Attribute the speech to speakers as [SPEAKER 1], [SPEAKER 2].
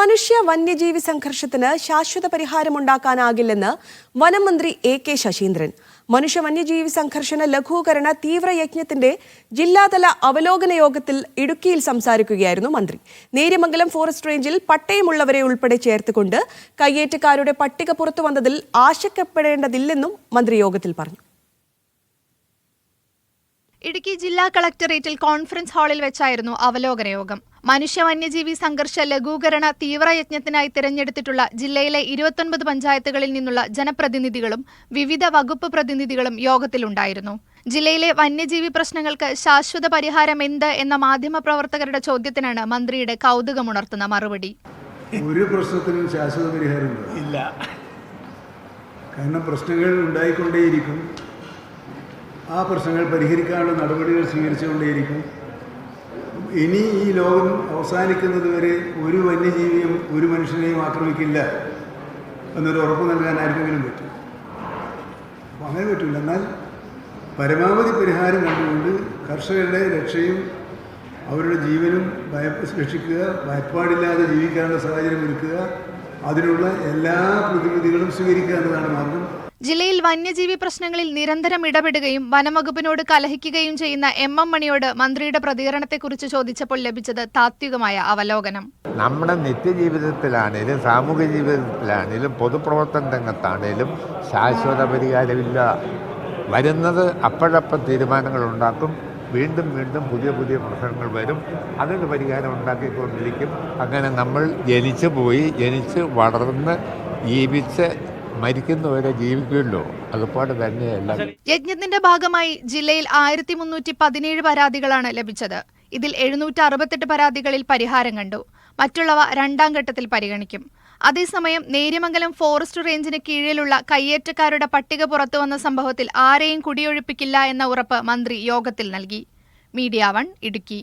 [SPEAKER 1] മനുഷ്യ വന്യജീവി സംഘർഷത്തിന് ശാശ്വത പരിഹാരമുണ്ടാക്കാനാകില്ലെന്ന് വനം മന്ത്രി എ.കെ. ശശീന്ദ്രൻ. മനുഷ്യ വന്യജീവി സംഘർഷണ ലഘൂകരണ തീവ്രയജ്ഞത്തിന്റെ ജില്ലാതല അവലോകന യോഗത്തിൽ ഇടുക്കിയിൽ സംസാരിക്കുകയായിരുന്നു മന്ത്രി. നേര്യമംഗലം ഫോറസ്റ്റ് റേഞ്ചിൽ പട്ടയമുള്ളവരെ ഉൾപ്പെടെ ചേർത്തുകൊണ്ട് കയ്യേറ്റക്കാരുടെ പട്ടിക പുറത്തുവന്നതിൽ ആശങ്കപ്പെടേണ്ടതില്ലെന്നും മന്ത്രി യോഗത്തിൽ പറഞ്ഞു.
[SPEAKER 2] ഇടുക്കി ജില്ലാ കളക്ടറേറ്റിൽ കോൺഫറൻസ് ഹാളിൽ വെച്ചായിരുന്നു അവലോകന യോഗം. മനുഷ്യ വന്യജീവി സംഘർഷ ലഘൂകരണ തീവ്രയജ്ഞത്തിനായി തിരഞ്ഞെടുത്തിട്ടുള്ള ജില്ലയിലെ 29 പഞ്ചായത്തുകളിൽ നിന്നുള്ള ജനപ്രതിനിധികളും വിവിധ വകുപ്പ് പ്രതിനിധികളും യോഗത്തിലുണ്ടായിരുന്നു. ജില്ലയിലെ വന്യജീവി പ്രശ്നങ്ങൾക്ക് ശാശ്വത പരിഹാരം എന്ത് എന്ന മാധ്യമപ്രവർത്തകരുടെ ചോദ്യത്തിനാണ് മന്ത്രിയുടെ കൗതുകമുണർത്തുന്ന മറുപടി.
[SPEAKER 3] ഒരു പ്രശ്നത്തിനും ശാശ്വത പരിഹാരം ഇല്ല. കാരണം പ്രശ്നങ്ങൾ ഉണ്ടായിക്കൊണ്ടേയിരിക്കും. ആ പ്രശ്നങ്ങൾ പരിഹരിക്കാനുള്ള നടപടികൾ സ്വീകരിച്ചുകൊണ്ടേയിരിക്കും. ഇനി ഈ ലോകം അവസാനിക്കുന്നത് വരെ ഒരു വന്യജീവിയും ഒരു മനുഷ്യനെയും ആക്രമിക്കില്ല എന്നൊരു ഉറപ്പ് നൽകാൻ ആർക്കെങ്കിലും പറ്റും? അപ്പോൾ അങ്ങനെ പറ്റില്ല. എന്നാൽ പരമാവധി പരിഹാരം കണ്ടുകൊണ്ട് കർഷകരുടെ രക്ഷയും അവരുടെ ജീവനും രക്ഷിക്കുക, ഭയപ്പാടില്ലാതെ ജീവിക്കാനുള്ള സാഹചര്യം ഒരുക്കുക, അതിനുള്ള എല്ലാ പ്രതിവിധികളും സ്വീകരിക്കുക എന്നതാണ് മാർഗം.
[SPEAKER 2] ജില്ലയിൽ വന്യജീവി പ്രശ്നങ്ങളിൽ നിരന്തരം ഇടപെടുകയും വനംവകുപ്പിനോട് കലഹിക്കുകയും ചെയ്യുന്ന എം.എം. മണിയോട് മന്ത്രിയുടെ പ്രതികരണത്തെക്കുറിച്ച് ചോദിച്ചപ്പോൾ ലഭിച്ചത് താത്വികമായ അവലോകനം.
[SPEAKER 4] നമ്മുടെ നിത്യജീവിതത്തിലാണേലും സാമൂഹ്യ ജീവിതത്തിലാണേലും പൊതുപ്രവർത്തന രംഗത്താണേലും ശാശ്വത പരിഹാരമില്ല. വരുന്നത് അപ്പോഴപ്പം തീരുമാനങ്ങൾ ഉണ്ടാക്കും. വീണ്ടും വീണ്ടും പുതിയ പുതിയ പ്രശ്നങ്ങൾ വരും. അതിന് പരിഹാരം ഉണ്ടാക്കിക്കൊണ്ടിരിക്കും. അങ്ങനെ നമ്മൾ ജനിച്ച് വളർന്ന് ജീവിച്ച് മരിക്കുന്നവരെ ജീവിക്കുമല്ലോ, അതുപോലെ തന്നെയല്ല.
[SPEAKER 2] യജ്ഞത്തിന്റെ ഭാഗമായി ജില്ലയിൽ 1317 പരാതികളാണ് ലഭിച്ചത്. ഇതിൽ 768 പരാതികളിൽ പരിഹാരം കണ്ടു. മറ്റുള്ളവ രണ്ടാം ഘട്ടത്തിൽ പരിഗണിക്കും. അതേസമയം നേര്യമംഗലം ഫോറസ്റ്റ് റേഞ്ചിന് കീഴിലുള്ള കയ്യേറ്റക്കാരുടെ പട്ടിക പുറത്തുവന്ന സംഭവത്തിൽ ആരെയും കുടിയൊഴിപ്പിക്കില്ല എന്ന ഉറപ്പ് മന്ത്രി യോഗത്തിൽ നൽകി. മീഡിയ 1 ഇടുക്കി.